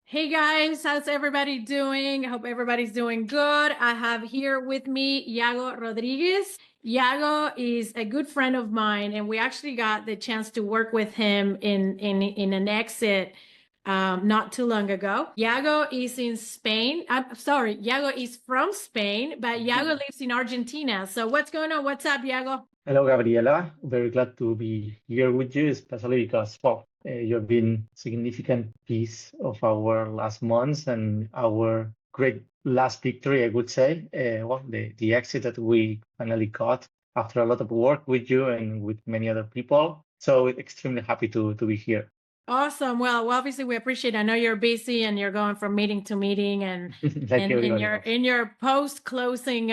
Hey guys, how's everybody doing? I hope everybody's doing good. I have here with me Iago Rodríguez. Iago is a good friend of mine, and we actually got the chance to work with him in an exit not too long ago. Iago is in Spain. I'm sorry, Iago is from Spain, but Iago lives in Argentina. So what's going on? What's up, Iago? Hello, Gabriela. Very glad to be here with you, especially because, you've been significant piece of our last months and our great last victory, I would say. The exit that we finally got after a lot of work with you and with many other people. So extremely happy to be here. Awesome. Well, obviously we appreciate it. I know you're busy and you're going from meeting to meeting and Like in everybody your else. in your post closing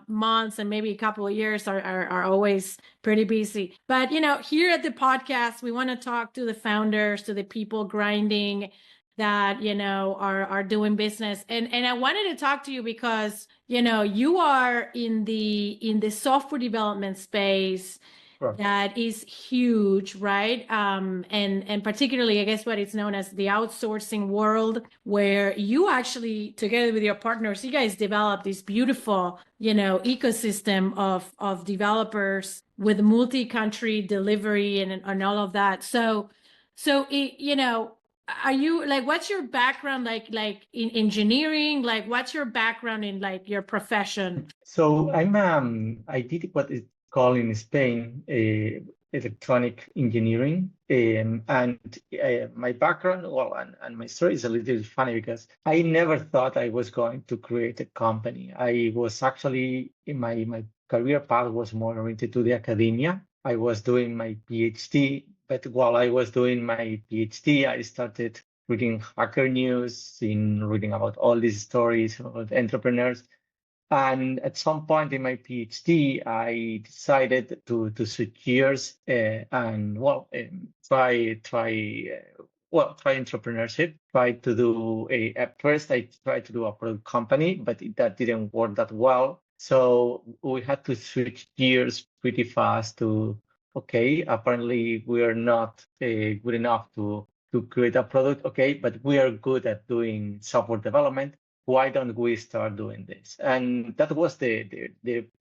months and maybe a couple of years are always pretty busy. But here at the podcast, we want to talk to the founders, to the people grinding that are doing business. And I wanted to talk to you because you are in the software development space Sure. that is huge, right? And particularly, I guess what it's known as the outsourcing world, where you actually, together with your partners, you guys develop this beautiful, ecosystem of developers with multi-country delivery and all of that. So are you like, what's your background like in engineering? Like, what's your background in like your profession? So I did what is called in Spain electronic engineering, and my background, well, and my story is a little funny because I never thought I was going to create a company. I was actually in my career path was more oriented to the academia. I was doing my PhD, but while I was doing my PhD, I started reading hacker news, in reading about all these stories of entrepreneurs. And at some point in my PhD, I decided to switch gears and try entrepreneurship. Try to do at first I tried to do a product company, but that didn't work that well. So we had to switch gears pretty fast to okay. Apparently we are not good enough to create a product. Okay, but we are good at doing software development. Why don't we start doing this? And that was the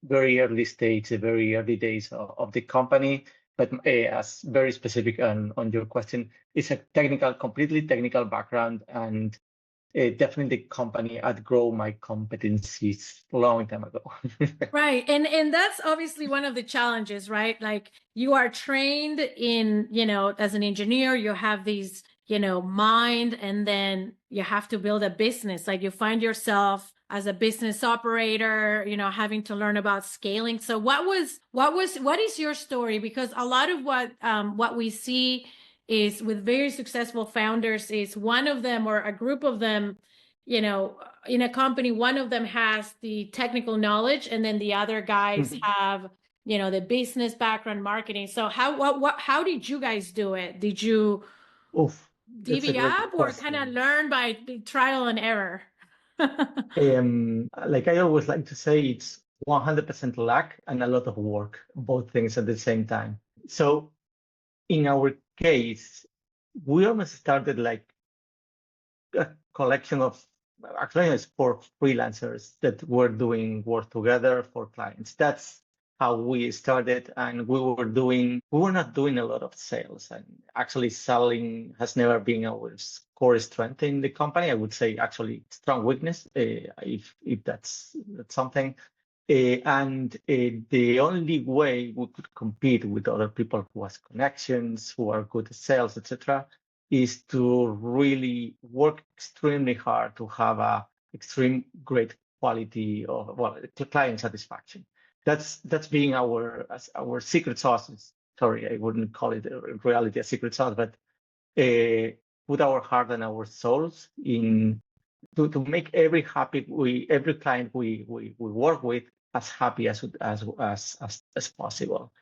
very early stage, the very early days of the company. But as very specific on your question, it's a completely technical background, and definitely the company outgrow my competencies a long time ago. Right. And that's obviously one of the challenges, right? Like you are trained in, as an engineer, you have these, mind, and then you have to build a business. Like you find yourself as a business operator, having to learn about scaling. So what is your story? Because a lot of what we see is with very successful founders is one of them or a group of them, you know, in a company, one of them has the technical knowledge, and then the other guys have, the business background, marketing. So how did you guys do it? Did you Oof, that's a divvy great up or kind of question. learn by trial and error? Like I always like to say, it's 100% luck and a lot of work, both things at the same time. So in our case, we almost started like a collection of actually it's for freelancers that were doing work together for clients. That's how we started, and we were not doing a lot of sales, and actually selling has never been our core strength in the company. I would say actually strong weakness, if that's something. And the only way we could compete with other people who has connections, who are good at sales, etc., is to really work extremely hard to have a extreme great quality of client satisfaction. That's being our secret sauce. Sorry, I wouldn't call it in reality a secret sauce, but uh, put our heart and our souls in to make every client we work with as happy as possible.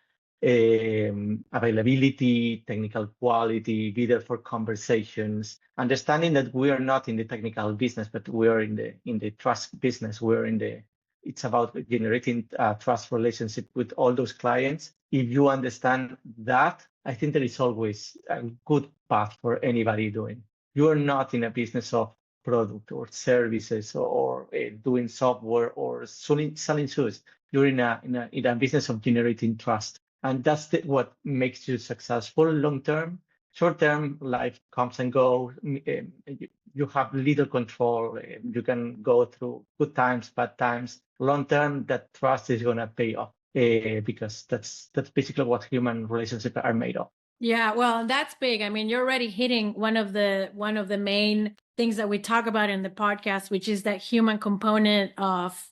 Availability, technical quality, be there for conversations, understanding that we are not in the technical business, but we are in the trust business. It's about generating a trust relationship with all those clients. If you understand that, I think there is always a good path for anybody doing. You are not in a business of product or services or doing software or selling shoes. You're in a business of generating trust. And that's what makes you successful long term. Short term, life comes and goes. You have little control. You can go through good times, bad times. Long term, that trust is going to pay off because that's basically what human relationships are made of. Yeah, well, that's big. I mean, you're already hitting one of the main things that we talk about in the podcast, which is that human component of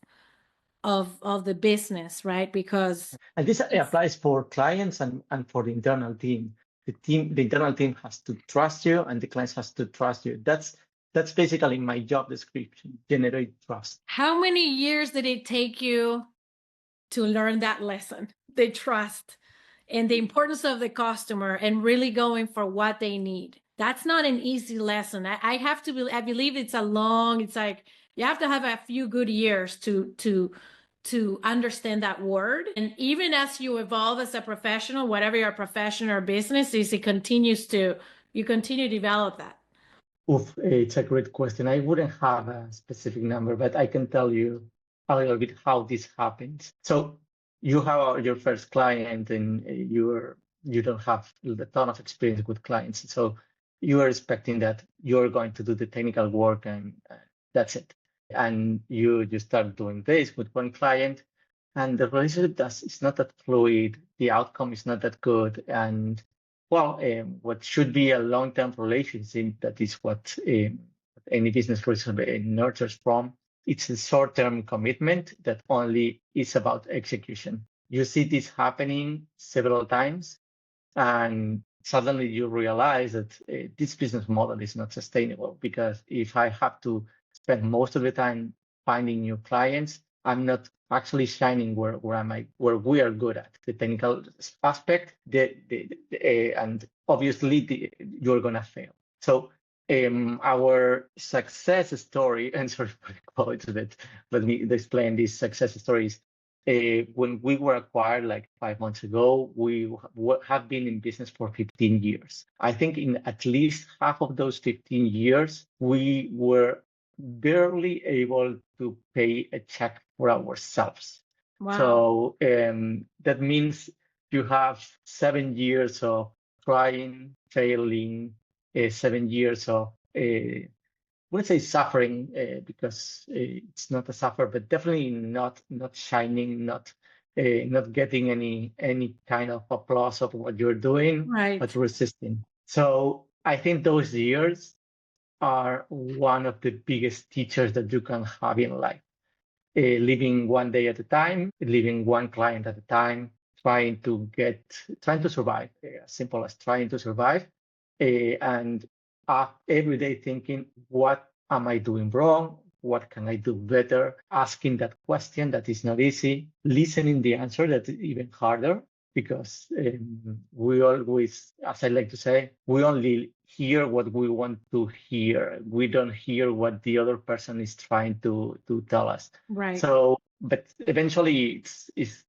the business, right? Because and this applies for clients and for the internal team. The internal team has to trust you, and the clients has to trust you. That's basically my job description: generate trust. How many years did it take you to learn that lesson, the trust and the importance of the customer and really going for what they need? That's not an easy lesson. I believe it's it's like you have to have a few good years to understand that word. And even as you evolve as a professional, whatever your profession or business is, you continue to develop that. Oof, it's a great question. I wouldn't have a specific number, but I can tell you a little bit how this happens. So you have your first client and you don't have a ton of experience with clients. So you are expecting that you're going to do the technical work and that's it. And you start doing this with one client and the relationship is not that fluid. The outcome is not that good. And well, what should be a long-term relationship, that is what any business relationship nurtures from. It's a short-term commitment that only is about execution. You see this happening several times, and suddenly you realize that this business model is not sustainable, because if I have to spend most of the time finding new clients, I'm not actually shining where we are good at, the technical aspect, and obviously you're gonna fail. So our success story, and sorry for the quality of it, let me explain these success stories. When we were acquired like 5 months ago, we have been in business for 15 years. I think in at least half of those 15 years, we were barely able to pay a check for ourselves. Wow. So that means you have 7 years of trying, failing, 7 years of I wouldn't say suffering because it's not a suffer, but definitely not shining, not getting any kind of applause of what you're doing, Right. but resisting. So I think those years are one of the biggest teachers that you can have in life. Living one day at a time, living one client at a time, trying to survive, as simple as trying to survive, and every day thinking, what am I doing wrong? What can I do better? Asking that question that is not easy, listening the answer that is even harder, because we always, as I like to say, we only hear what we want to hear. We don't hear what the other person is trying to tell us. Right. So, but eventually it's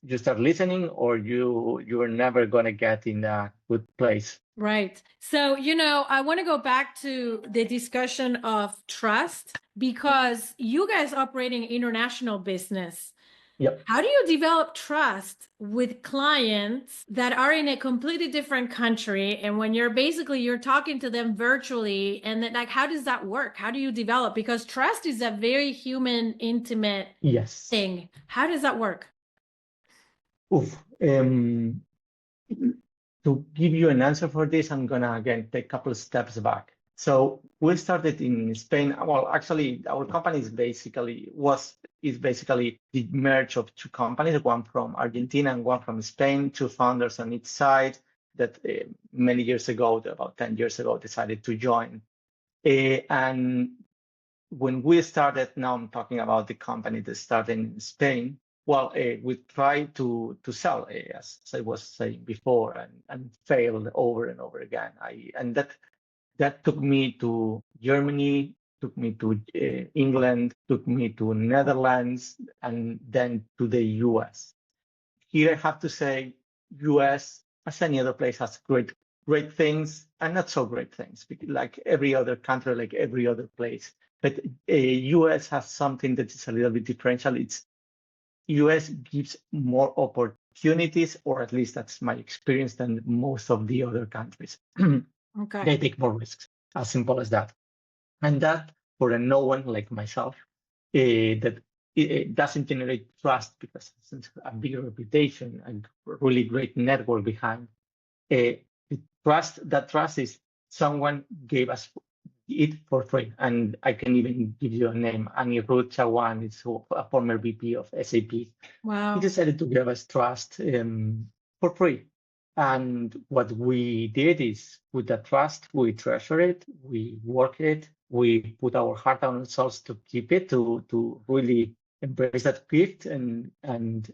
you start listening, or you're never gonna get in a good place. Right. So, I want to go back to the discussion of trust, because you guys operating international business. Yep. How do you develop trust with clients that are in a completely different country? And when you're talking to them virtually, and then, like, how does that work? How do you develop? Because trust is a very human, intimate thing. How does that work? Oof. To give you an answer for this, I'm gonna again take a couple of steps back. So we started in Spain. Well, actually, our company is basically the merge of two companies, one from Argentina and one from Spain, two founders on each side that many years ago, about 10 years ago, decided to join. And when we started, now I'm talking about the company that started in Spain. Well, we tried to sell, as I was saying before, and failed over and over again. And that took me to Germany, took me to England, took me to Netherlands, and then to the US. Here I have to say, US, as any other place, has great great things and not so great things, like every other country, like every other place. But US has something that is a little bit differential. It's US gives more opportunities, or at least that's my experience, than most of the other countries. Okay. They take more risks, as simple as that. And that, for a no one like myself, that it doesn't generate trust because it's a big reputation and really great network behind. That trust is someone gave us it for free. And I can even give you a name. Anirudh Chawan is a former VP of SAP. Wow. He decided to give us trust for free. And what we did is, with that trust, we treasure it, we work it, we put our heart and souls to keep it, to really embrace that gift and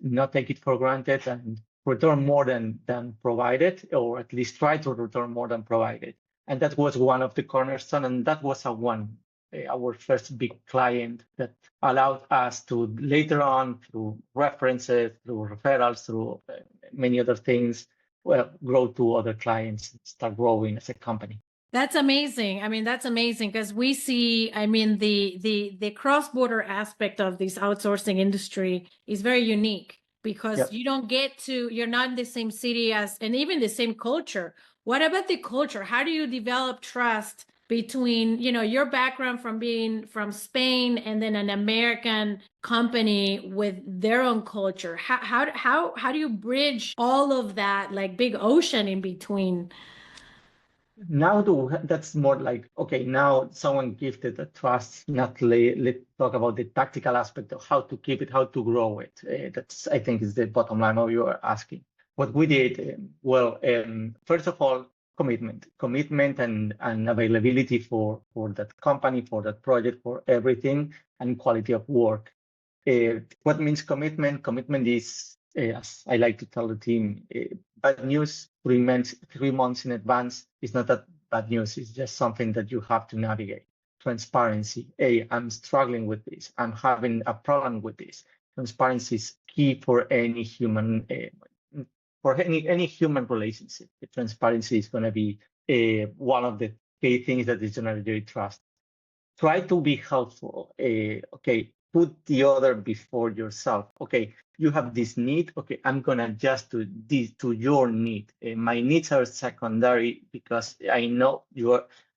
not take it for granted, and return more than provided, or at least try to return more than provided. And that was one of the cornerstone, and that was our first big client that allowed us to later on, through references, through referrals, through many other things, grow to other clients, start growing as a company. That's amazing. I mean, that's amazing because we see, I mean, the cross-border aspect of this outsourcing industry is very unique because Yep. you don't get to, you're not in the same city as, and even the same culture. What about the culture? How do you develop trust between, you know, your background from being from Spain and then an American company with their own culture? How do you bridge all of that, like big ocean in between? Now that's more like, okay, now someone gifted a trust, not let's talk about the tactical aspect of how to keep it, how to grow it. That's, I think, is the bottom line of you are asking. What we did, first of all, commitment and availability for that company, for that project, for everything, and quality of work. What means commitment? Commitment is, as I like to tell the team, bad news 3 months in advance is not that bad news. It's just something that you have to navigate. Transparency. Hey, I'm struggling with this. I'm having a problem with this. Transparency is key for any human relationship. The transparency is going to be one of the key things that is going to generate trust. Try to be helpful. Okay, put the other before yourself. Okay, you have this need. Okay, I'm gonna adjust to your need. My needs are secondary because I know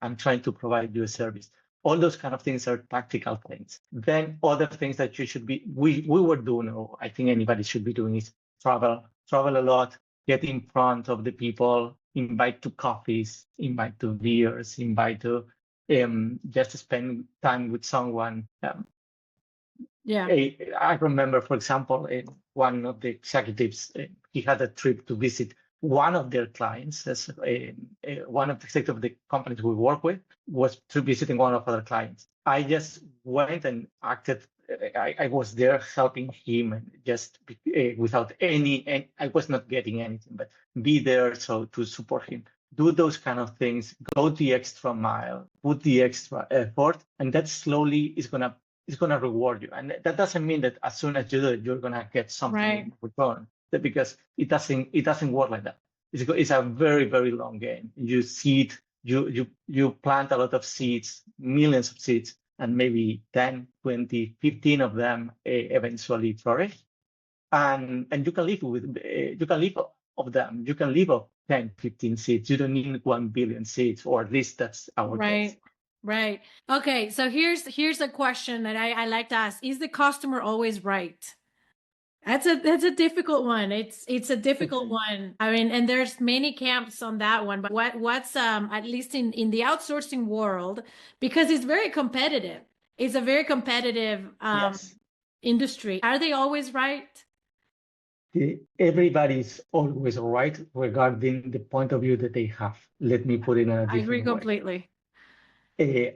I'm trying to provide you a service. All those kind of things are tactical things. Then other things that you should be, we were doing, or I think anybody should be doing, is travel a lot, get in front of the people, invite to coffees, invite to beers, invite to just to spend time with someone. Yeah. I remember, for example, one of the executives, he had a trip to visit one of their clients. As one of the executives of the companies we work with was to visiting one of other clients. I just went and acted. I was there helping him, and just without any, I was not getting anything, but be there so to support him. Do those kind of things, go the extra mile, put the extra effort, and that slowly is gonna reward you. And that doesn't mean that as soon as you do it, you're gonna get something in return, because it doesn't work like that. It's a very, very long game. You seed, you plant a lot of seeds, millions of seeds, and maybe 10, 20, 15 of them eventually flourish. And you can live of them. You can live of 10, 15 seats. You don't need 1 billion seats, or at least that's our case. Right. Okay. So here's a question that I like to ask: is the customer always right? That's a difficult one. It's a difficult one. I mean, and there's many camps on that one. But what's at least in the outsourcing world, because it's very competitive. It's a very competitive Yes. industry. Are they always right? Everybody's always right regarding the point of view that they have. Let me put it in a different way. I agree completely.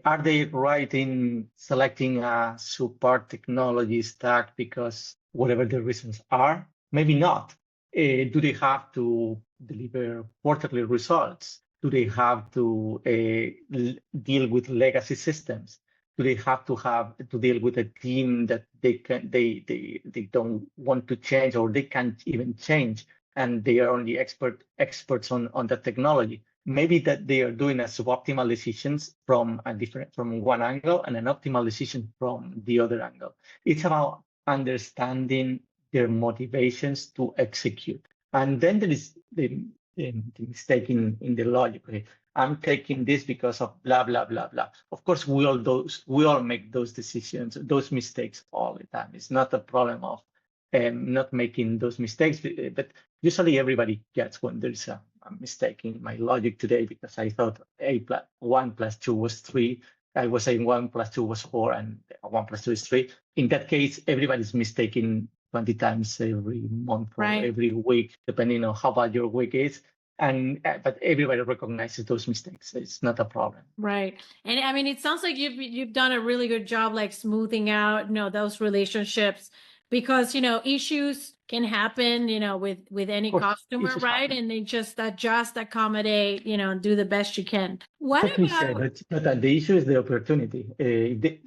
Are they right in selecting a super technology stack because whatever the reasons are? Maybe not. Do they have to deliver quarterly results? Do they have to deal with legacy systems? Do they have to deal with a team that they don't want to change, or they can't even change, and they are only experts on the technology? maybe that they are doing a suboptimal decisions from one angle and an optimal decision from the other angle. It's about understanding their motivations to execute. And then there is the mistake in the logic. Okay? I'm taking this because of blah, blah, blah, blah. Of course, we all make those decisions, those mistakes all the time. It's not a problem of not making those mistakes, but usually everybody gets when there's a mistake in my logic today because I thought 1 + 2 was 3. I was saying 1 + 2 was 4 and 1 + 2 is 3. In that case, everybody's mistaking 20 times every month or every week, depending on how bad your week is. But everybody recognizes those mistakes. It's not a problem. Right. And I mean, it sounds like you've done a really good job, like smoothing out, those relationships, because, issues can happen, with any customer, right? And they just adjust, accommodate, and do the best you can. What it's a cliche, but the issue is the opportunity.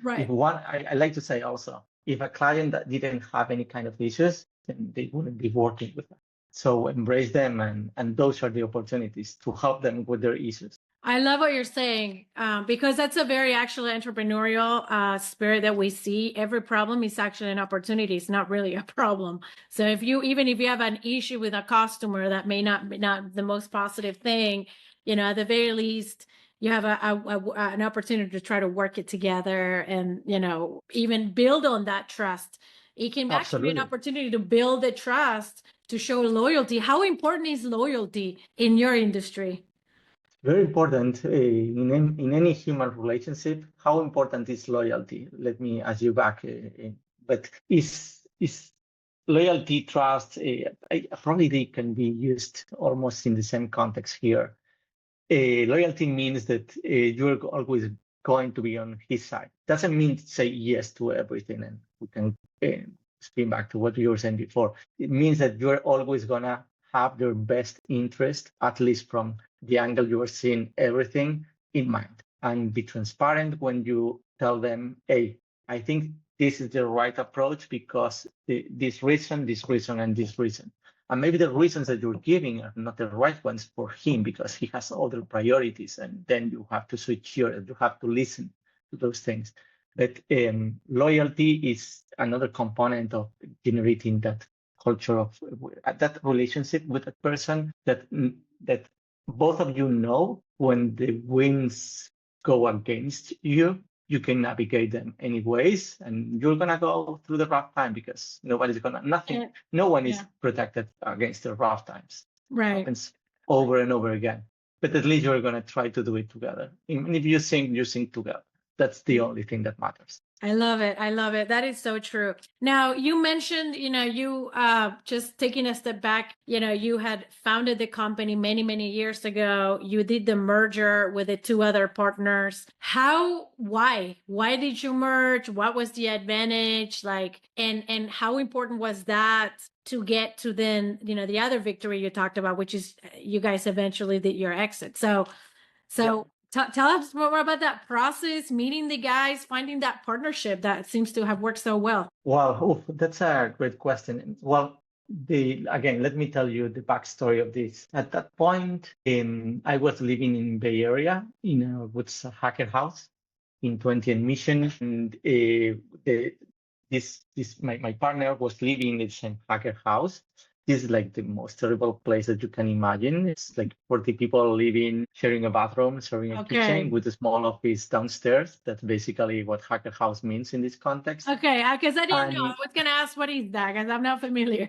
Right. If I like to say also, if a client that didn't have any kind of issues, then they wouldn't be working with them. So embrace them, and those are the opportunities to help them with their issues. I love what you're saying, because that's a very actually entrepreneurial spirit that we see. Every problem is actually an opportunity. It's not really a problem. So even if you have an issue with a customer that may not be the most positive thing, at the very least, you have an opportunity to try to work it together and, even build on that trust. It can actually be an opportunity to build the trust, to show loyalty. How important is loyalty in your industry? Very important in any human relationship. How important is loyalty? Let me ask you back. But is loyalty, trust? Probably they can be used almost in the same context here. Loyalty means that you're always going to be on his side. Doesn't mean say yes to everything, and we can spin back to what you were saying before. It means that you're always gonna have their best interest, at least from the angle you are seeing everything, in mind, and be transparent when you tell them, hey, I think this is the right approach because this reason, and this reason. And maybe the reasons that you're giving are not the right ones for him because he has other priorities, and then you have to switch here and you have to listen to those things. But loyalty is another component of generating that culture of that relationship with a person that both of you know when the winds go against you, you can navigate them anyways, and you're gonna go through the rough time because no one is protected against the rough times. Right. It happens over and over again. But at least you're gonna try to do it together. Even if you sing together. That's the only thing that matters. I love it. I love it. That is so true. Now, you mentioned, you just taking a step back, you had founded the company many, many years ago. You did the merger with the 2 other partners. Why did you merge? What was the advantage? And how important was that to get to then, the other victory you talked about, which is you guys eventually did your exit. So yeah. Tell us more about that process, meeting the guys, finding that partnership that seems to have worked so well. Wow, that's a great question. Well, again, let me tell you the backstory of this. At that point, I was living in Bay Area in a Woods hacker house in 20th Mission, and my partner was living in the same hacker house. This is like the most terrible place that you can imagine. It's like 40 people living, sharing a bathroom, sharing a kitchen with a small office downstairs. That's basically what hacker house means in this context. Okay, because I didn't know. I was going to ask what is that because I'm not familiar.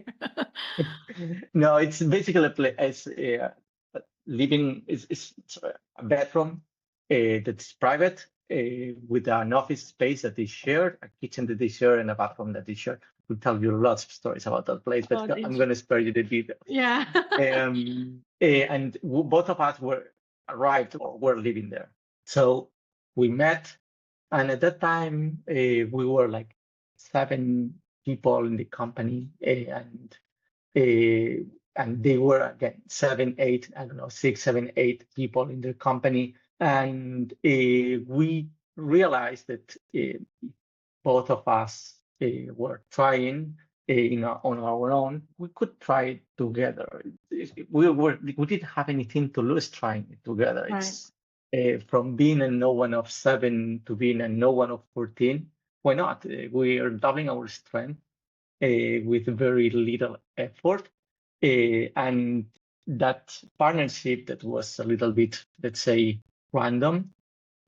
No, it's basically a place. Living is a bedroom that's private with an office space that is shared, a kitchen that is shared, and a bathroom that is shared. We'll tell you lots of stories about that place, but I'm going to spare you the details. Yeah. And both of us arrived or were living there. So we met, and at that time we were like 7 people in the company, and they were again 7, 8, I don't know, 6, 7, 8 people in the company, and we realized that both of us were trying on our own, we could try it together. We didn't have anything to lose trying it together. Right. It's from being a no one of 7 to being a no one of 14. Why not? We are doubling our strength with very little effort. And that partnership that was a little bit, let's say, random,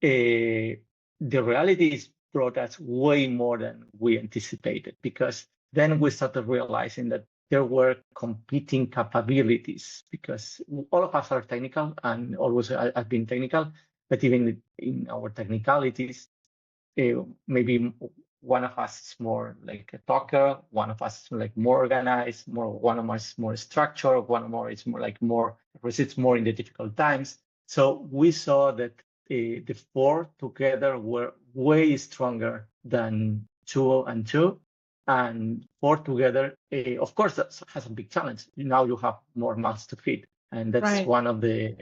the reality is brought us way more than we anticipated, because then we started realizing that there were competing capabilities, because all of us are technical and always have been technical, but even in our technicalities, maybe one of us is more like a talker, one of us is like more organized, one of us is more structured, one more is more resists more in the difficult times. So we saw that the 4 together were way stronger than 2 and 2, and 4 together. Of course, that has a big challenge. Now you have more mouths to feed, and that's Right. one of the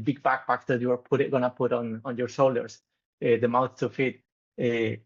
big backpacks that you are gonna put on your shoulders, the mouth to feed.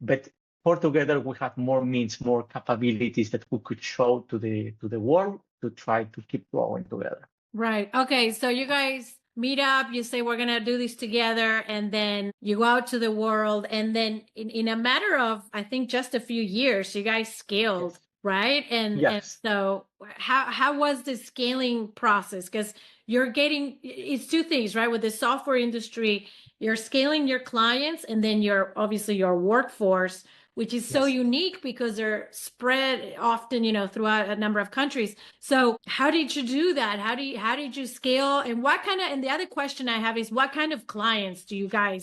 But 4 together, we have more means, more capabilities that we could show to the world to try to keep growing together. Right. Okay. So you guys meet up, you say we're gonna do this together, and then you go out to the world, and then in a matter of, I think, just a few years, you guys scaled, Yes. right? And Yes. so how was the scaling process? Because you're getting, it's two things, right? With the software industry, you're scaling your clients, and then you're obviously your workforce, which is so Yes. unique because they're spread often, throughout a number of countries. So how did you do that? How did you scale? And and the other question I have is, what kind of clients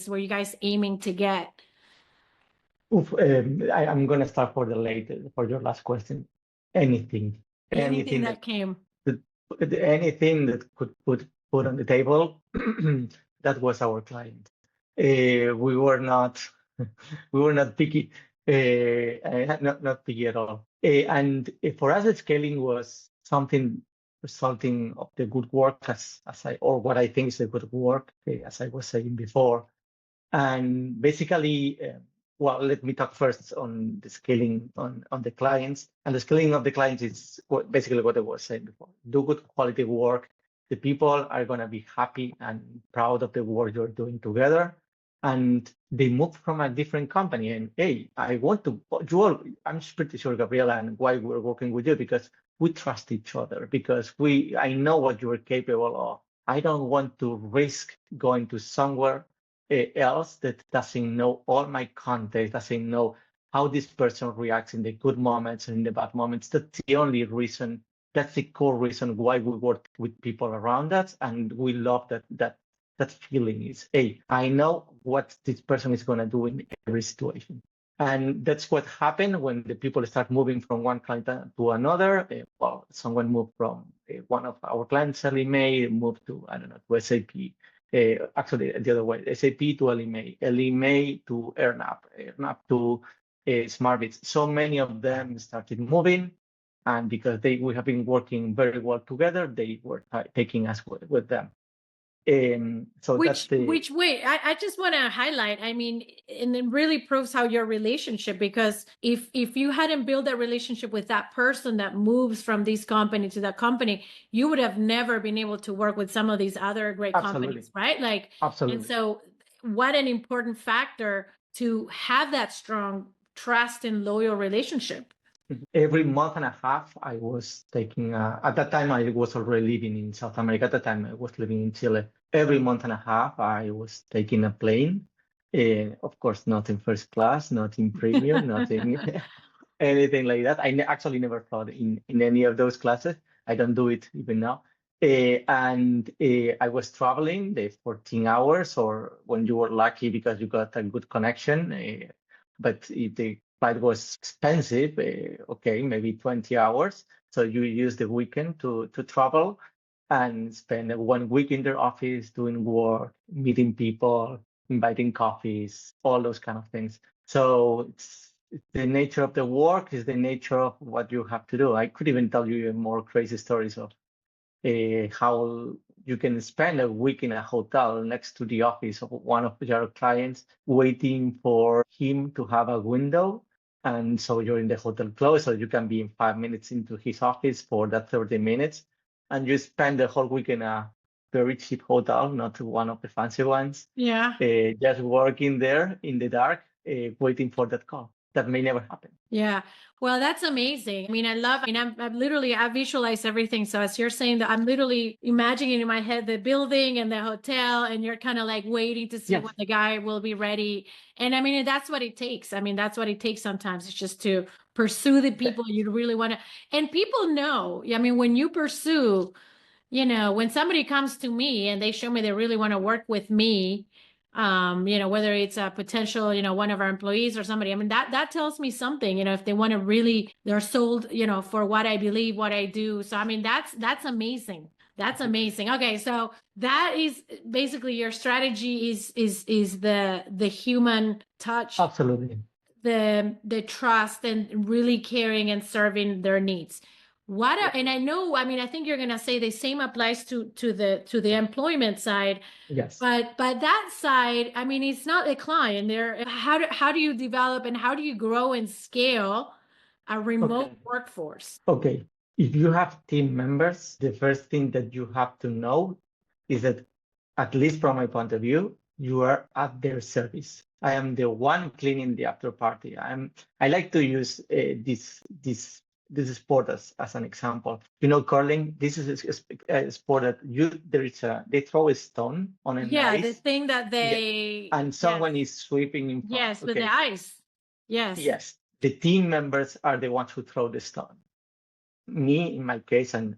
were you guys aiming to get? Oof, I'm gonna start for your last question. Anything, Anything anything that came. that anything that could put on the table, that was our client. We were not we were not picky, not picky at all. And for us, the scaling was something resulting of the good work, or what I think is the good work, as I was saying before. And basically, well, let me talk first on the scaling on the clients. And the scaling of the clients is basically what I was saying before. Do good quality work. The people are going to be happy and proud of the work you're doing together. And they moved from a different company. And hey, I'm pretty sure, Gabriela, and why we're working with you, because we trust each other, because I know what you're capable of. I don't want to risk going to somewhere else that doesn't know all my context, doesn't know how this person reacts in the good moments and in the bad moments. That's the only reason. That's the core reason why we work with people around us, and we love that feeling is, hey, I know what this person is going to do in every situation. And that's what happened when the people start moving from one client to another. Well, someone moved from one of our clients, Ellie Mae, moved to, I don't know, to SAP. Actually, the other way, SAP to Ellie Mae to AirNap to SmartBits. So many of them started moving, and because we have been working very well together, they were taking us with them. So that's Which way I just want to highlight, I mean, and it really proves how your relationship, because if you hadn't built that relationship with that person that moves from this company to that company, you would have never been able to work with some of these other great absolutely, companies, right? Like, and absolutely. so what an important factor to have that strong trust and loyal relationship. Every month and a half, I was taking, at that time, I was already living in South America. At the time, I was living in Chile. Every month and a half, I was taking a plane. Of course, not in first class, not in premium, nothing, anything like that. Actually never thought in any of those classes. I don't do it even now. And I was traveling the 14 hours, or when you were lucky because you got a good connection. But if the flight was expensive, okay, maybe 20 hours. So you use the weekend to travel and spend 1 week in their office doing work, meeting people, inviting coffees, all those kind of things. So it's the nature of the work, is the nature of what you have to do. I could even tell you more crazy stories of how you can spend a week in a hotel next to the office of one of your clients, waiting for him to have a window And so you're in the hotel close, or you can be in 5 minutes into his office for that 30 minutes. And you spend the whole week in a very cheap hotel, not one of the fancy ones. Yeah. Just working there in the dark, waiting for that call. That may never happen. Yeah. Well, that's amazing. I mean, I'm literally, I visualize everything. So as you're saying that, I'm literally imagining in my head the building and the hotel, and you're kind of like waiting to see Yes. when the guy will be ready. And I mean, that's what it takes. I mean, that's what it takes sometimes. It's just to pursue the people you really want to, and people know. I mean, when you pursue, when somebody comes to me and they show me they really want to work with me, whether it's a potential, one of our employees or somebody, I mean, that tells me something, if they want to really, they're sold, for what I believe, what I do. So, I mean, that's amazing. That's amazing. Okay. So that is basically your strategy is the human touch, Absolutely. the trust, and really caring and serving their needs. And I know, I mean, I think you're going to say the same applies to the employment side. Yes. But that side, I mean, it's not a client there. How do you develop and how do you grow and scale a remote workforce? Okay. If you have team members, the first thing that you have to know is that, at least from my point of view, you are at their service. I am the one cleaning the after party. I like to use this sport as an example. Curling. This is a sport that they throw a stone on an ice. The thing that they and someone is sweeping in front. Yes, with the ice. Yes. Yes. The team members are the ones who throw the stone. Me, in my case, and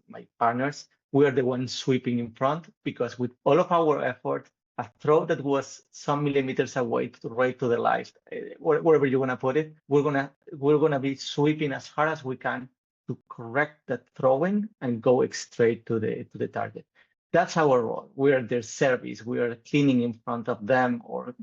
my partners, we are the ones sweeping in front, because with all of our effort, a throw that was some millimeters away right to the light, wherever you want to put it, we're gonna be sweeping as hard as we can to correct that throwing and go straight to the target. That's our role. We are their service. We are cleaning in front of them or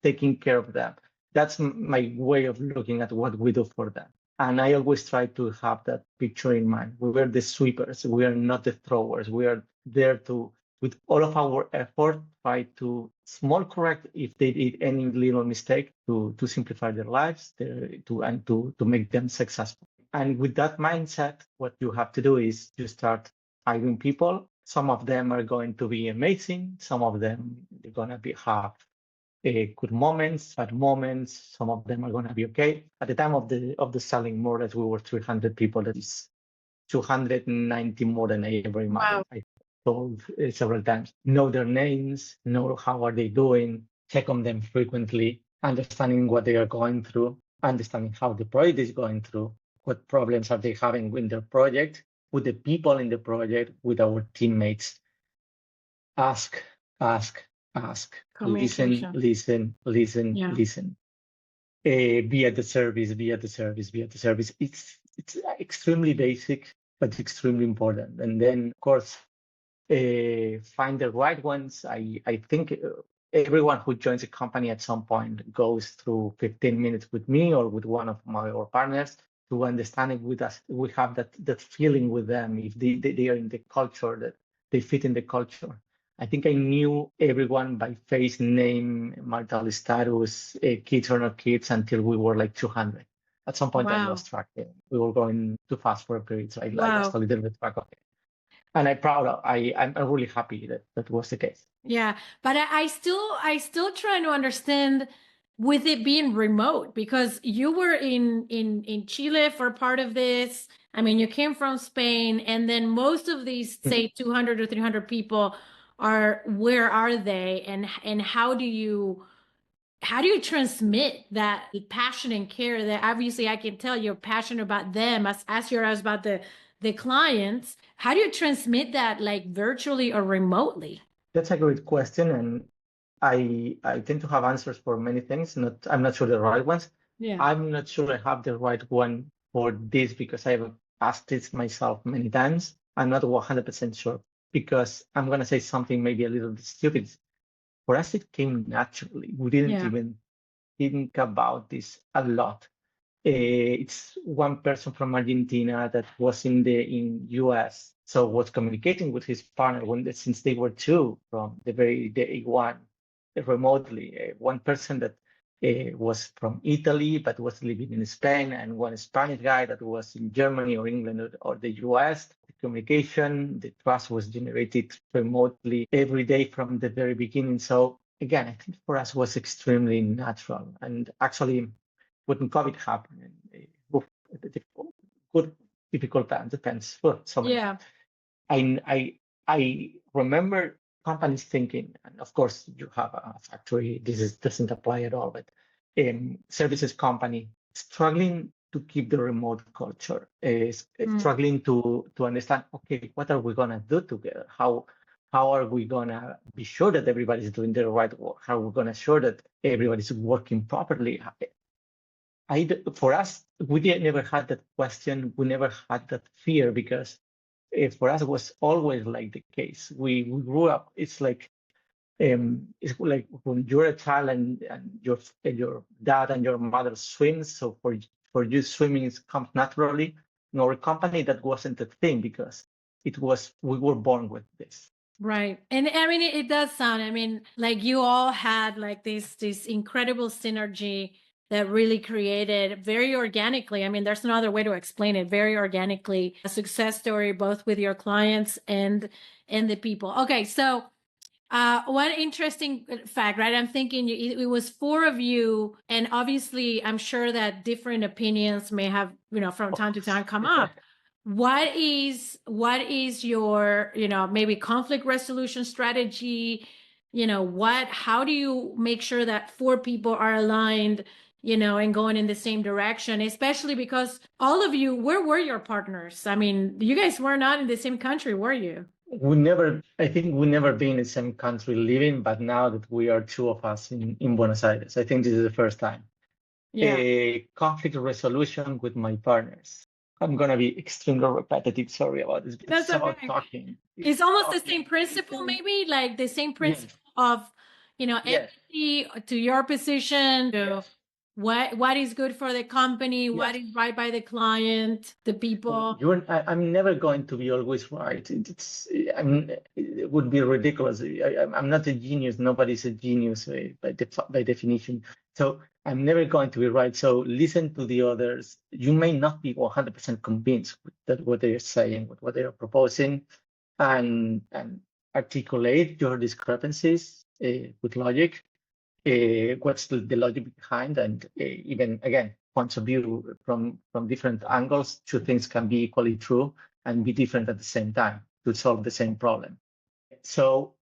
taking care of them. That's my way of looking at what we do for them. And I always try to have that picture in mind. We are the sweepers. We are not the throwers. We are there to, with all of our effort, try to small correct if they did any little mistake, to simplify their lives, to make them successful. And with that mindset, what you have to do is you start hiring people. Some of them are going to be amazing. Some of them they're gonna have good moments, bad moments. Some of them are going to be okay. At the time of the selling, more or less, we were 300 people. That is 290 more than I ever imagined. Wow. I told several times. Know their names, know how are they doing, check on them frequently, understanding what they are going through, understanding how the project is going through, what problems are they having with their project, with the people in the project, with our teammates. Ask. Listen. Yeah. Listen. Be at the service. It's extremely basic, but extremely important. And then, of course, find the right ones. I think everyone who joins a company at some point goes through 15 minutes with me or with one of our partners to understand it with us. We have that feeling with them, if they are in the culture, that they fit in the culture. I think I knew everyone by face, name, marital status, kids or not kids, until we were like 200. At some point, I lost track. We were going too fast for a period, so I lost a little bit track of it. And I'm really happy that was the case. Yeah, but I still trying to understand with it being remote, because you were in Chile for part of this. I mean, you came from Spain, and then most of these, say, 200 or 300 people where are they, and how do you transmit that passion and care that obviously I can tell you're passionate about them as you're about the clients. How do you transmit that, like, virtually or remotely? That's a great question, and I tend to have answers for many things. I'm not sure the right ones. Yeah. I'm not sure I have the right one for this, because I've asked this myself many times. I'm not 100% sure, because I'm going to say something maybe a little bit stupid. For us, it came naturally. We didn't even think about this a lot. It's one person from Argentina that was in US, so was communicating with his partner since they were two, from the very day one, remotely. One person that was from Italy, but was living in Spain, and one Spanish guy that was in Germany or England or the US. The communication, the trust was generated remotely every day from the very beginning. So again, I think for us was extremely natural. And actually, when COVID happened, good, difficult time, depends. Well, so many Yeah. I remember companies thinking, and of course you have a factory, doesn't apply at all, but services company struggling to keep the remote culture, is struggling to understand, okay, what are we gonna do together? How are we gonna be sure that everybody's doing the right work? How are we gonna sure that everybody's working properly? For us, we never had that question. We never had that fear because for us it was always like the case. We grew up. It's like when you're a child and your dad and your mother swims. So for you, swimming comes naturally. In our company, that wasn't a thing because we were born with this. Right. And I mean, it does sound, I mean, like you all had like this incredible synergy that really created very organically. I mean, there's no other way to explain it. Very organically, a success story, both with your clients and the people. Okay. So one interesting fact, right? I'm thinking it was four of you, and obviously I'm sure that different opinions may have, from time to time come up. What is your, maybe conflict resolution strategy? How do you make sure that four people are aligned, and going in the same direction, especially because all of you, where were your partners? I mean, you guys were not in the same country, were you? I think we never been in the same country living, but now that we are two of us in Buenos Aires, I think this is the first time. Yeah. A conflict resolution with my partners. I'm gonna be extremely repetitive. Sorry about this, but That's it's about okay. talking. It's almost the same principle, maybe like the same principle of, Yes. empathy to your position, to Yes. what is good for the company, what Yes. is right by the client, the people. I'm never going to be always right. It would be ridiculous. I'm not a genius. Nobody's a genius by definition. So I'm never going to be right. So listen to the others. You may not be 100% convinced that what they are saying, what they are proposing, and articulate your discrepancies with logic. What's the logic behind, and even again points of view from different angles. Two things can be equally true and be different at the same time to solve the same problem. So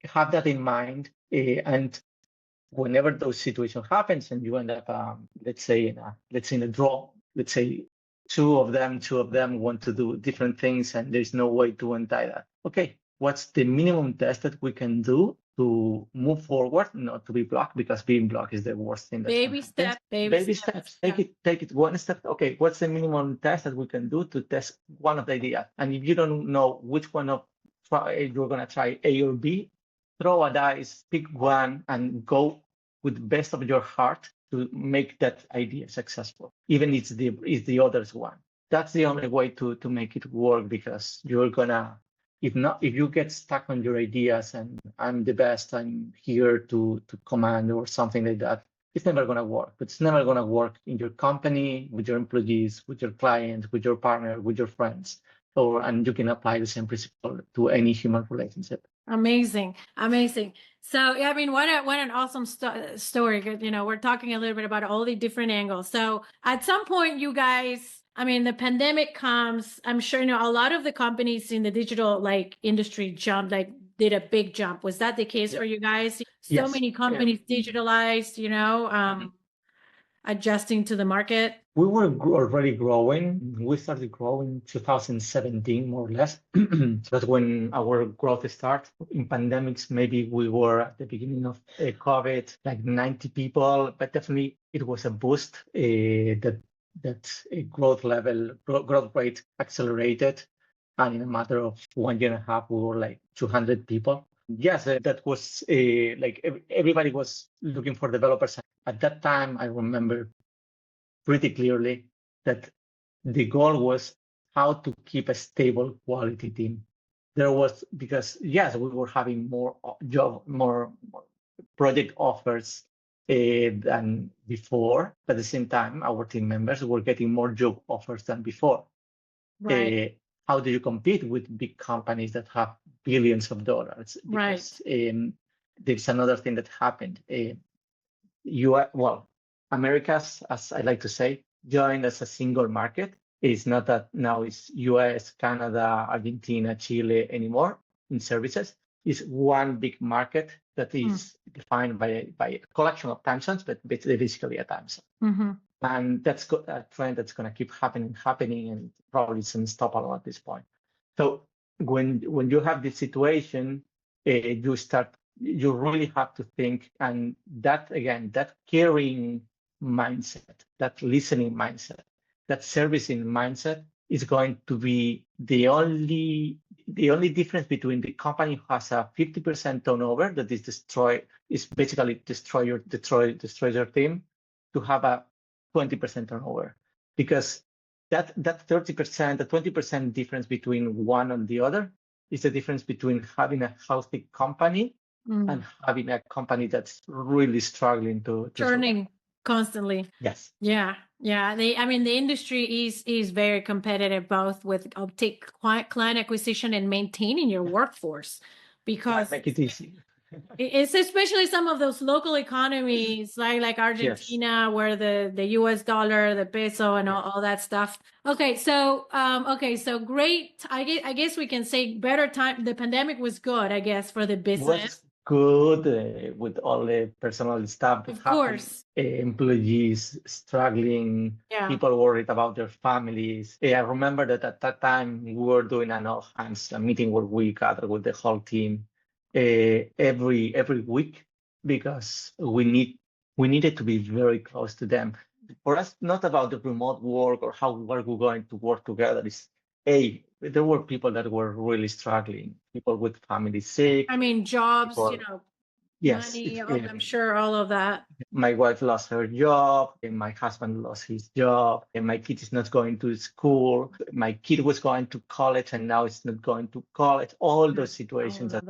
have that in mind, and whenever those situations happens and you end up, let's say in a draw, let's say two of them want to do different things and there's no way to untie that. Okay, what's the minimum test that we can do to move forward, not to be blocked, because being blocked is the worst thing that Baby can happen. step, baby steps. Yeah. Take it one step. Okay, what's the minimum test that we can do to test one of the ideas? And if you don't know which one of you're gonna try, A or B, throw a dice, pick one, and go with the best of your heart to make that idea successful, even if it's the other's one. That's the only way to make it work, because you're gonna, if you get stuck on your ideas and I'm the best, I'm here to command or something like that, it's never gonna work. It's never gonna work in your company, with your employees, with your clients, with your partner, with your friends. And you can apply the same principle to any human relationship. Amazing. So, yeah, I mean, what an awesome story. We're talking a little bit about all the different angles. So at some point, you guys, I mean, the pandemic comes, I'm sure, a lot of the companies in the digital industry did a big jump. Was that the case for you guys? So many companies digitalized, adjusting to the market. We were already growing. We started growing in 2017, more or less. That's when our growth started. In pandemics, maybe we were at the beginning of COVID, like 90 people, but definitely it was a boost. That growth rate accelerated. And in a matter of 1 year and a half, we were like 200 people. Yes, that was everybody was looking for developers. At that time, I remember pretty clearly that the goal was how to keep a stable quality team. Because yes, we were having more project offers, than before. But at the same time, our team members were getting more job offers than before. Right. How do you compete with big companies that have billions of dollars? Right. Because there's another thing that happened. Americas, as I like to say, joined as a single market. It's not that now it's US, Canada, Argentina, Chile anymore in services. It's one big market that is defined by a collection of time zones, but basically a time zone. Mm-hmm. And that's a trend that's going to keep happening, and probably it's unstoppable at this point. So when you have this situation, you really have to think, and that again, that caring mindset, that listening mindset, that servicing mindset is going to be the only difference between the company who has a 50% turnover that is basically destroy your team, to have a 20% turnover, because that 30%, the 20% difference between one and the other is the difference between having a healthy company and having a company that's really struggling to churning constantly. Yes. Yeah. The industry is very competitive, both with client acquisition and maintaining your workforce, because make it easy. It's especially some of those local economies like Argentina, yes, where the US dollar, the peso, and all that stuff. Okay, so great. I guess we can say better time. The pandemic was good, I guess, for the business. Was good with all the personal stuff that of happened. Course. Employees struggling, people worried about their families. I remember that at that time we were doing an all hands meeting where we gathered with the whole team every week, because we needed to be very close to them. For us, not about the remote work or how we're going to work together. There were people that were really struggling, people with family sick. Jobs, people, yes, money, I'm sure all of that. My wife lost her job, and my husband lost his job, and my kid is not going to school. My kid was going to college, and now it's not going to college. All those situations that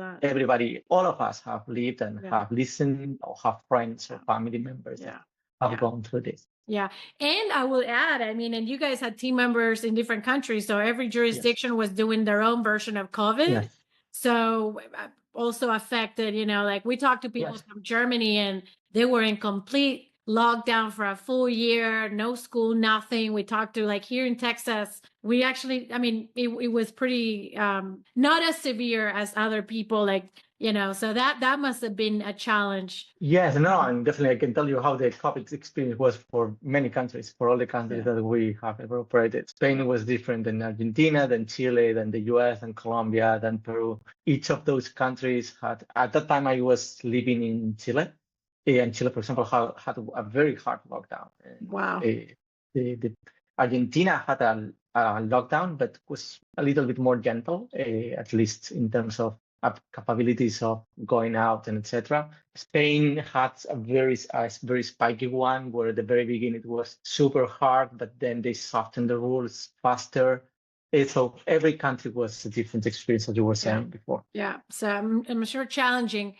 all of us have lived and have listened, or have friends or family members that have gone through this. Yeah. And I will add, and you guys had team members in different countries, so every jurisdiction was doing their own version of COVID. Yes. So also affected, like we talked to people from Germany, and they were in complete lockdown for a full year, no school, nothing. We talked to, like, here in Texas, we actually, it was pretty not as severe as other people, like, so that must have been a challenge. Yes, no, and definitely I can tell you how the COVID experience was for many countries, for all the countries that we have ever operated. Spain was different than Argentina, than Chile, than the US, and Colombia, than Peru. Each of those countries had, at that time I was living in Chile, and Chile, for example, had a very hard lockdown. Wow. The Argentina had a lockdown, but was a little bit more gentle, at least in terms of capabilities of going out and etc. Spain had a very spiky one, where at the very beginning it was super hard, but then they softened the rules faster. So every country was a different experience, as you were saying before. Yeah, so I'm sure challenging.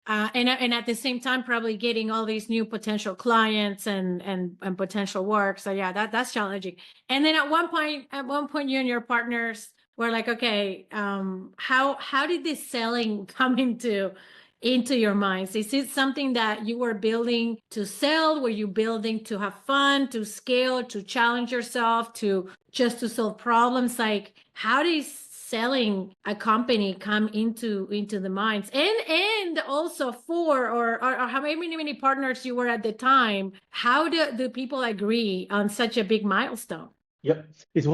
And at the same time, probably getting all these new potential clients and potential work. So yeah, that's challenging. And then at one point, you and your partners were like, okay, how did this selling come into your minds? Is it something that you were building to sell? Were you building to have fun, to scale, to challenge yourself, to just to solve problems? Like, how does selling a company come into the minds? And also or how many partners you were at the time? How do people agree on such a big milestone? Yep, it's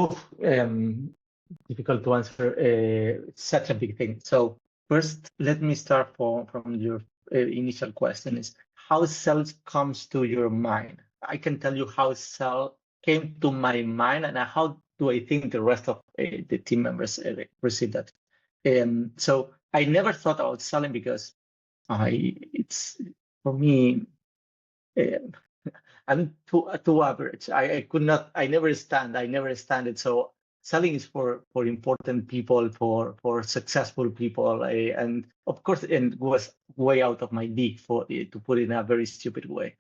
difficult to answer such a big thing. So first, let me start from your initial question: is how sales comes to your mind. I can tell you how sales came to my mind, and how do I think the rest of the team members receive that. So I never thought about selling, because it's for me. I'm too average. I never stand it. So selling is for important people, for successful people, and of course, and was way out of my league to put it in a very stupid way.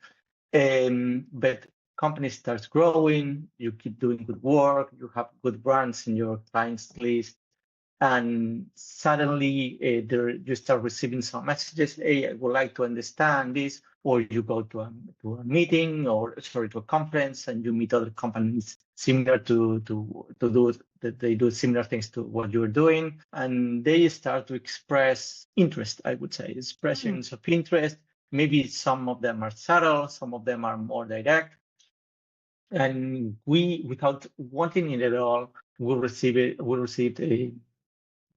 But company starts growing, you keep doing good work, you have good brands in your clients list, and suddenly you start receiving some messages. Hey, I would like to understand this, or you go to a meeting, or sorry, to a conference, and you meet other companies similar to do that. They do similar things to what you're doing, and they start to express interest. I would say expressions of interest. Maybe some of them are subtle, some of them are more direct. And we, without wanting it at all, we received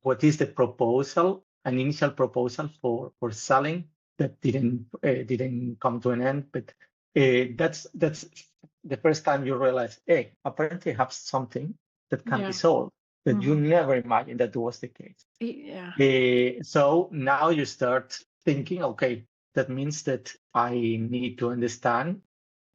what is the proposal, an initial proposal for selling that didn't come to an end. But that's the first time you realize, hey, apparently I have something that can be sold that you never imagined that was the case. Yeah. So now you start thinking, okay, that means that I need to understand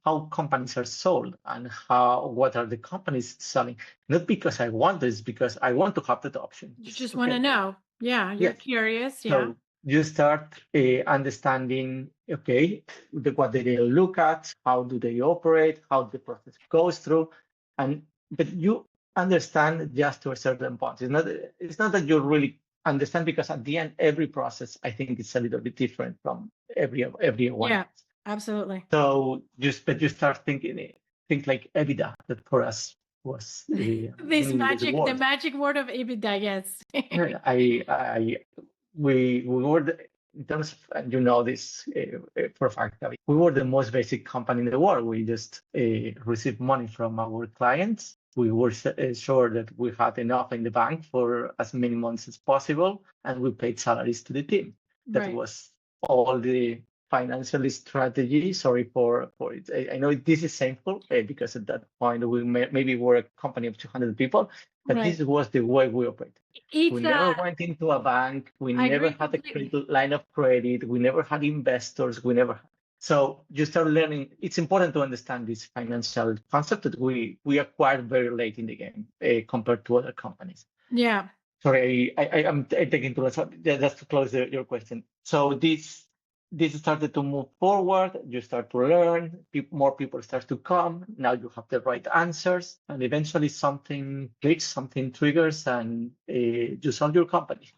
how companies are sold and what are the companies selling. Not because I want this, because I want to have that option. You just want to know. Yeah, you're curious. Yeah. So you start understanding, okay, what do they look at, how do they operate, how the process goes through, but you understand just to a certain point. It's not that you really understand, because at the end, every process, I think, is a little bit different from everyone. Yeah, absolutely. So you start think like EBITDA, that for us was the magic word of EBITDA. Yes. We were in terms of, and you know this for a fact, we were the most basic company in the world. We just received money from our clients. We were sure that we had enough in the bank for as many months as possible, and we paid salaries to the team. That was all the financial strategy. Sorry for it. I know this is shameful because at that point we maybe were a company of 200 people, but this was the way we operated. We never went into a bank. We never had a line of credit. We never had investors. So you start learning. It's important to understand this financial concept that we acquired very late in the game compared to other companies. Yeah. Sorry, I'm taking too much. Just to close your question. So this started to move forward. You start to learn. More people start to come. Now you have the right answers, and eventually something clicks, something triggers, and you sell your company.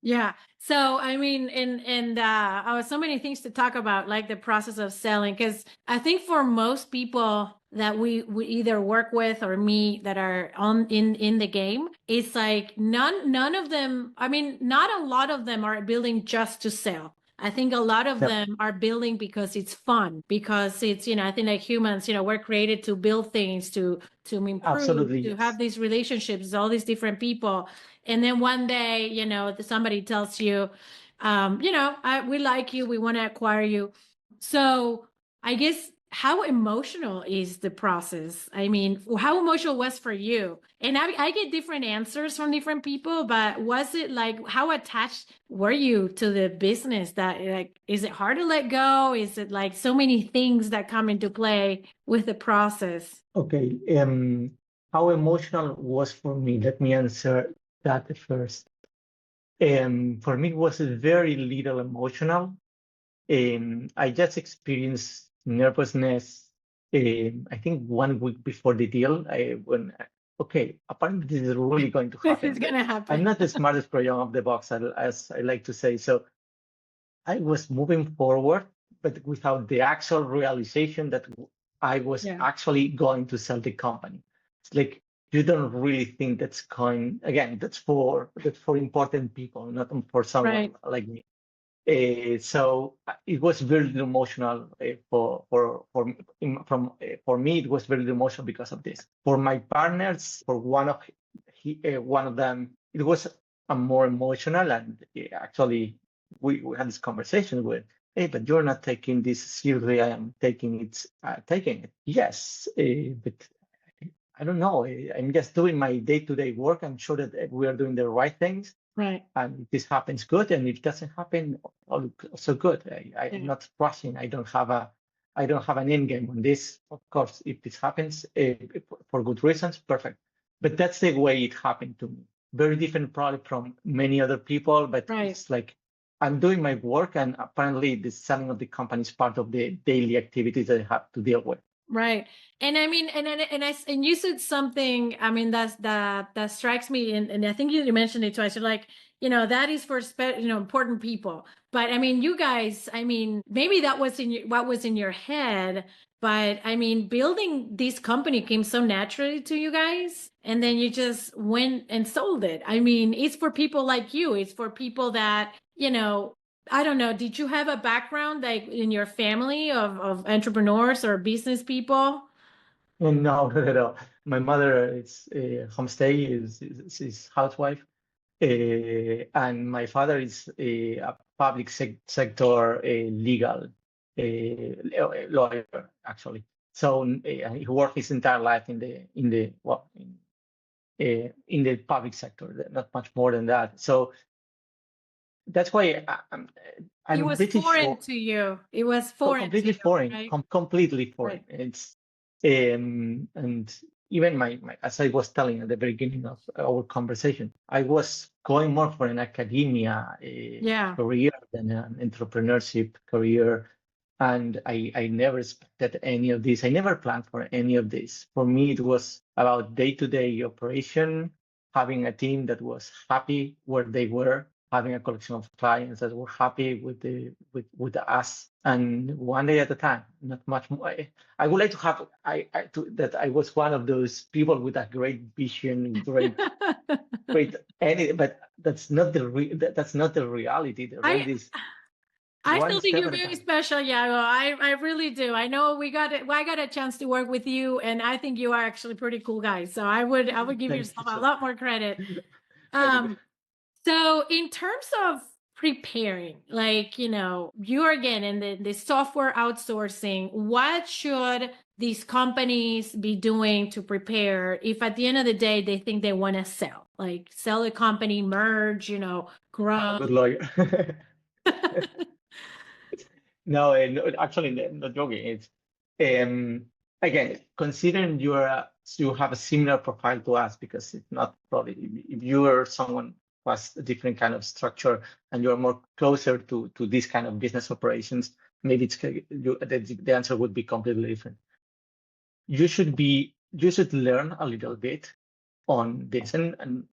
Yeah. So, I mean, and I was so many things to talk about, like the process of selling, because I think for most people that we either work with or meet that are in the game, it's like none of them, I mean, not a lot of them are building just to sell. I think a lot of them are building because it's fun, because it's, I think like humans, we're created to build things, to improve, Absolutely, to have these relationships, all these different people. And then one day, somebody tells you, we like you, we want to acquire you. So I guess, how emotional is the process? I mean, how emotional was for you? And I get different answers from different people, but was it like, how attached were you to the business? That, like, is it hard to let go? Is it like so many things that come into play with the process? Okay. How emotional was for me? Let me answer that first. For me, it was very little emotional. I just experienced nervousness. I think 1 week before the deal, okay, apparently this is really going to happen. It's going to happen. I'm not the smartest project of the box, as I like to say. So I was moving forward, but without the actual realization that I was actually going to sell the company. It's like, you don't really think that's going, again, that's for important people, not for someone like me. So it was very emotional for me. It was very emotional because of this. For my partners, for one of them, it was a more emotional, and actually we had this conversation with, hey, but you're not taking this seriously. I am taking it. Yes, but I don't know. I'm just doing my day-to-day work. I'm sure that we are doing the right things. Right. And if this happens, good. And if it doesn't happen, also good. I'm not rushing. I don't have an end game on this. Of course, if this happens for good reasons, perfect. but that's the way it happened to me. Very different probably from many other people, but it's like I'm doing my work, and apparently the selling of the company is part of the daily activities that I have to deal with. Right. And I mean, and you said something, I mean, that strikes me. And I think you mentioned it twice. You're like, that is for, important people. But I mean, you guys, I mean, maybe that was what was in your head, but I mean, building this company came so naturally to you guys. And then you just went and sold it. I mean, it's for people like you. It's for people that, I don't know. Did you have a background like in your family of entrepreneurs or business people? And no, no. My mother is homestay is housewife, and my father is a public sector legal lawyer actually. So he worked his entire life in the public sector, not much more than that. So that's why It I'm was pretty foreign sure. to you. It was foreign to Completely you, foreign, right? completely foreign. Right. It's and even my as I was telling at the beginning of our conversation, I was going more for an academia Yeah. career than an entrepreneurship career, and I never expected any of this. I never planned for any of this. For me, it was about day-to-day operation, having a team that was happy where they were, having a collection of clients that were happy with us, and one day at a time, not much more. I would like to have that I was one of those people with a great vision, great any, but that's not that's not the reality. The I reality is I one still think step you're at a very time. special, Iago. I really do. I know I got a chance to work with you, and I think you are actually pretty cool guy. So I would give Thank you yourself a so lot more credit. much. Um, So in terms of preparing, like, you're again in the software outsourcing, what should these companies be doing to prepare if at the end of the day they think they want to sell, like sell a company, merge, I'm a grow? good lawyer. No, actually, not joking. It's again, considering you have a similar profile to us, because if not, probably if you are someone who has a different kind of structure and you're more closer to this kind of business operations, maybe the answer would be completely different. You should learn a little bit on this, and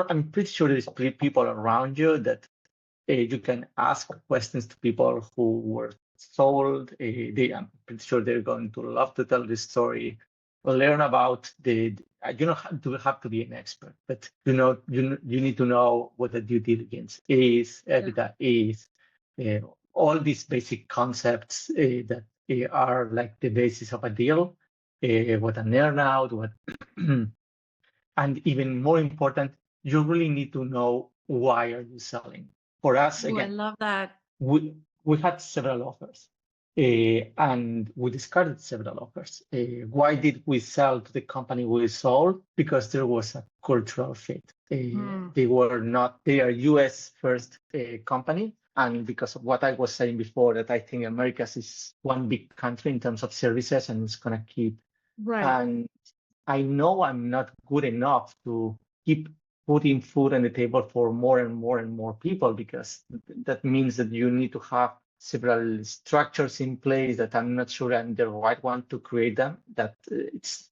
I'm pretty sure there's people around you that you can ask questions to people who were sold. I'm pretty sure they're going to love to tell this story. Learn about you don't have to be an expert, but you need to know what the due diligence is, EBITDA is, all these basic concepts that are like the basis of a deal, what an earnout, what, and even more important, you really need to know why are you selling. For us, Oh, I again, love that. we had several offers, and we discarded several offers. Why did we sell to the company we sold? Because there was a cultural fit. They are US first company. And because of what I was saying before, that I think Americas is one big country in terms of services, and it's going to keep. Right. And I know I'm not good enough to keep putting food on the table for more and more and more people, because that means that you need to have several structures in place that I'm not sure I'm the right one to create them. That it's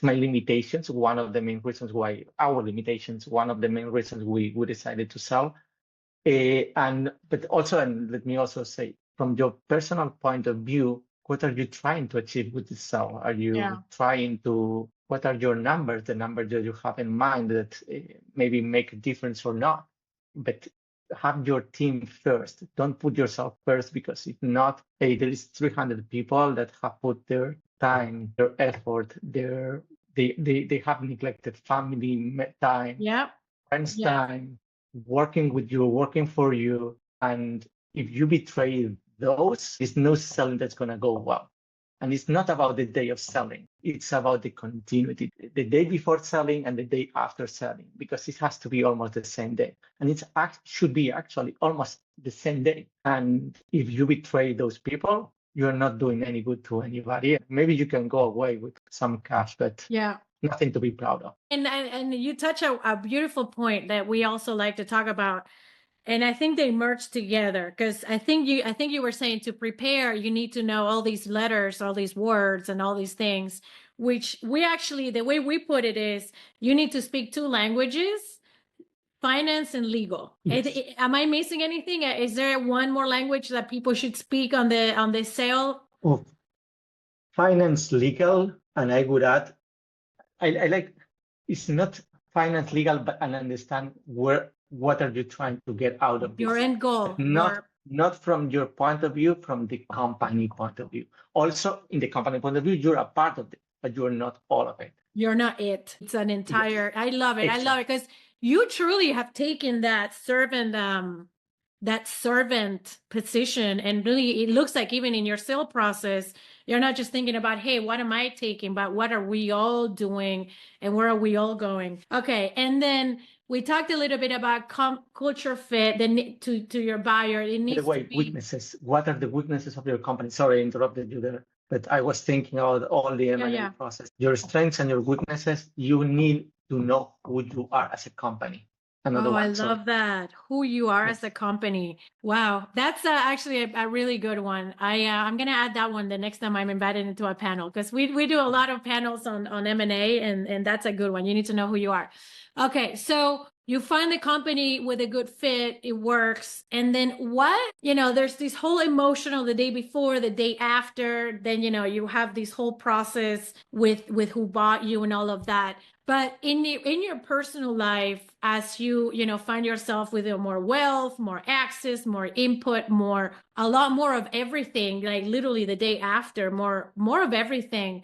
my limitations. One of the main reasons why our limitations. One of the main reasons we decided to sell. But also, and let me also say, from your personal point of view, what are you trying to achieve with this sale? Are you trying to, what are your numbers, the numbers that you have in mind that maybe make a difference or not? But have your team first. Don't put yourself first, because if not, there is 300 people that have put their time, their effort, they have neglected family time, friends time, working with you, working for you. And if you betray those, there's no selling that's going to go well. And it's not about the day of selling. It's about the continuity, the day before selling and the day after selling, because it has to be almost the same day. And it should be actually almost the same day. And if you betray those people, you're not doing any good to anybody. Maybe you can go away with some cash, but nothing to be proud of. And you touch a beautiful point that we also like to talk about. And I think they merge together, because I think you were saying to prepare, you need to know all these letters, all these words, and all these things, which we actually, the way we put it is, you need to speak 2 languages, finance and legal. Yes. Am I missing anything? Is there one more language that people should speak on the sale? Of finance, legal, and I would add, I like, it's not finance, legal, but and understand what are you trying to get out of Your this? end goal. Not from your point of view, from the company point of view. Also, in the company point of view, you're a part of it, but you're not all of it. You're not it. It's an entire, I love it. Exactly. I love it, because you truly have taken that servant position, and really it looks like even in your sale process, you're not just thinking about, hey, what am I taking, but what are we all doing and where are we all going? Okay. And then we talked a little bit about culture fit, then to your buyer. It needs By the way, to be weaknesses. What are the weaknesses of your company? Sorry, I interrupted you there, but I was thinking about all the M&A process. Your strengths and your weaknesses, you need to know who you are as a company. Another one. I love that. Who you are as a company. Wow. That's actually a really good one. I'm going to add that one the next time I'm invited into a panel, because we do a lot of panels on M&A, and that's a good one. You need to know who you are. Okay. So you find the company with a good fit, it works. And then there's this whole emotional, the day before, the day after, then, you have this whole process with who bought you and all of that. But in your personal life, as you find yourself with more wealth, more access, more input, a lot more of everything, like literally the day after, more of everything.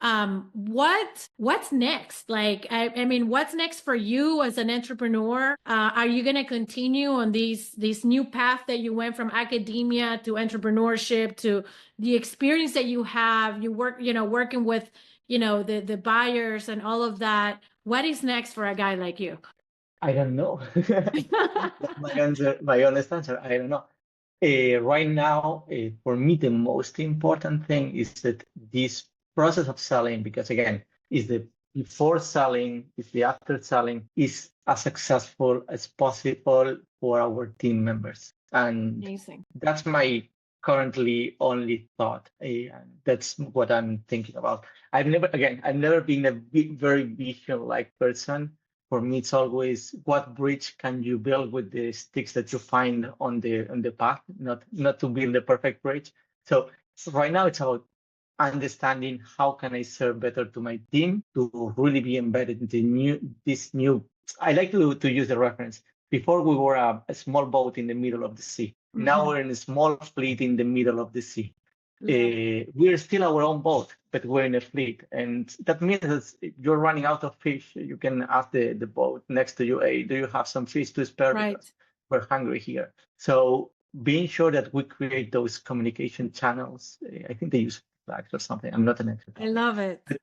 What's next? Like, I mean, what's next for you as an entrepreneur? Are you going to continue on this new path that you went from academia to entrepreneurship, to the experience that you have? You work, working with the buyers and all of that. What is next for a guy like you? I don't know. That's my honest answer. I don't know. Right now, for me, the most important thing is that this process of selling, because again, is the before selling, is the after selling, is as successful as possible for our team members. And amazing. That's my currently only thought. That's what I'm thinking about. I've never been a very vision-like person. For me, it's always, what bridge can you build with the sticks that you find on the path, not to build the perfect bridge. So right now it's about understanding how can I serve better to my team to really be embedded into this new. I like to use the reference. Before we were a small boat in the middle of the sea. Mm-hmm. Now we're in a small fleet in the middle of the sea. We're still our own boat, but we're in a fleet. And that means that if you're running out of fish, you can ask the boat next to you, hey, do you have some fish to spare? Right. Because we're hungry here. So being sure that we create those communication channels, I think they use flags or something. I'm not an expert. I love it. But,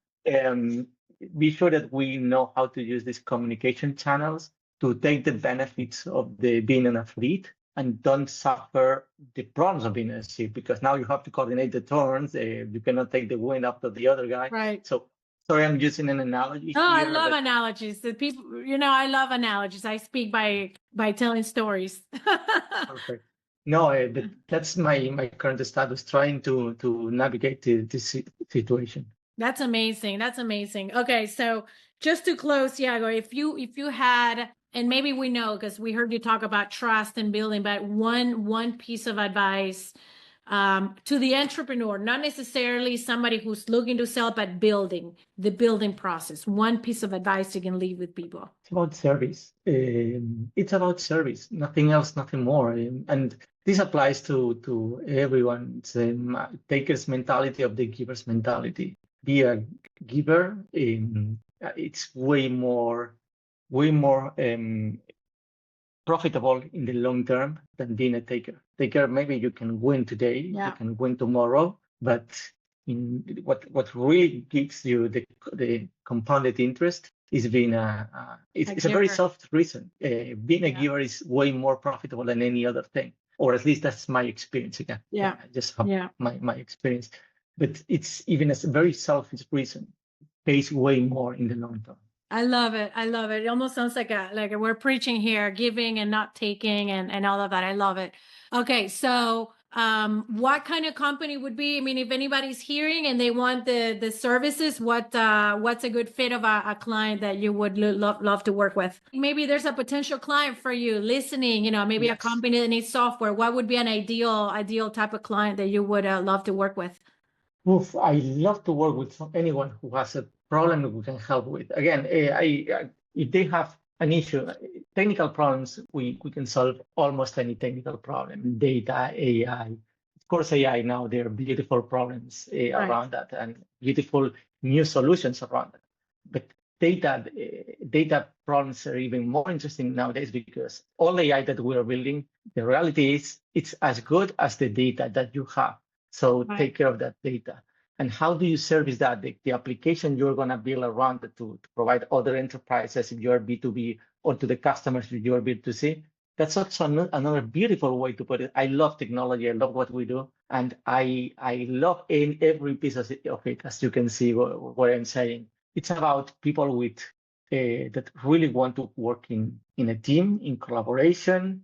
be sure that we know how to use these communication channels to take the benefits of being in a fleet and don't suffer the problems of being in a ship, because now you have to coordinate the turns. You cannot take the wind after the other guy. Right. So, sorry, I'm using an analogy. Oh, I love analogies. The people, I love analogies. I speak by telling stories. Perfect. No, but that's my current status, trying to navigate this situation. That's amazing. That's amazing. Okay, so just to close, Iago, if you had, and maybe we know because we heard you talk about trust and building, but one piece of advice to the entrepreneur, not necessarily somebody who's looking to sell, but the building process. One piece of advice you can leave with people. It's about service. It's about service, nothing else, nothing more. And this applies to everyone. It's a taker's mentality of the giver's mentality. Be a giver. It's way more profitable in the long term than being a taker. Taker, maybe you can win today, you can win tomorrow, but in what really gives you the compounded interest is being it's a very soft reason. Being a giver is way more profitable than any other thing, or at least that's my experience. Again, I just have my experience, but it's even a very selfish reason. pays way more in the long term. I love it. I love it. It almost sounds like we're preaching here, giving and not taking and all of that. I love it. Okay, so what kind of company would be? I mean, if anybody's hearing and they want the services, what's a good fit of a client that you would love to work with? Maybe there's a potential client for you listening, maybe a Yes. company that needs software. What would be an ideal type of client that you would love to work with? Oof, I love to work with anyone who has a problem that we can help with. Again, if they have an issue, technical problems, we can solve almost any technical problem. Data, AI, of course, AI now, there are beautiful problems Right. around that and beautiful new solutions around that. But data problems are even more interesting nowadays because all AI that we are building, the reality is it's as good as the data that you have. So Right. take care of that data. And how do you service that? The application you're going to build around it to provide other enterprises if you're B2B or to the customers if you're B2C. That's also another beautiful way to put it. I love technology. I love what we do. And I love in every piece of it, as you can see what I'm saying. It's about people with that really want to work in a team, in collaboration,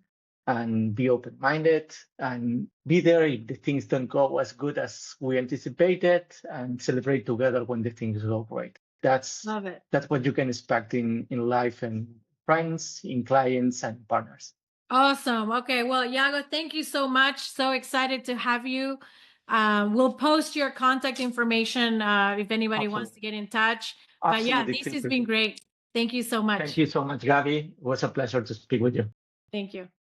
and be open-minded and be there if the things don't go as good as we anticipated and celebrate together when the things go great. Love it. That's what you can expect in life and friends, in clients and partners. Awesome. Okay. Well, Iago, thank you so much. So excited to have you. We'll post your contact information if anybody wants to get in touch. But yeah, Absolutely. this Feel has free been to. great. Thank you so much. Thank you so much, Gabby. It was a pleasure to speak with you. Thank you.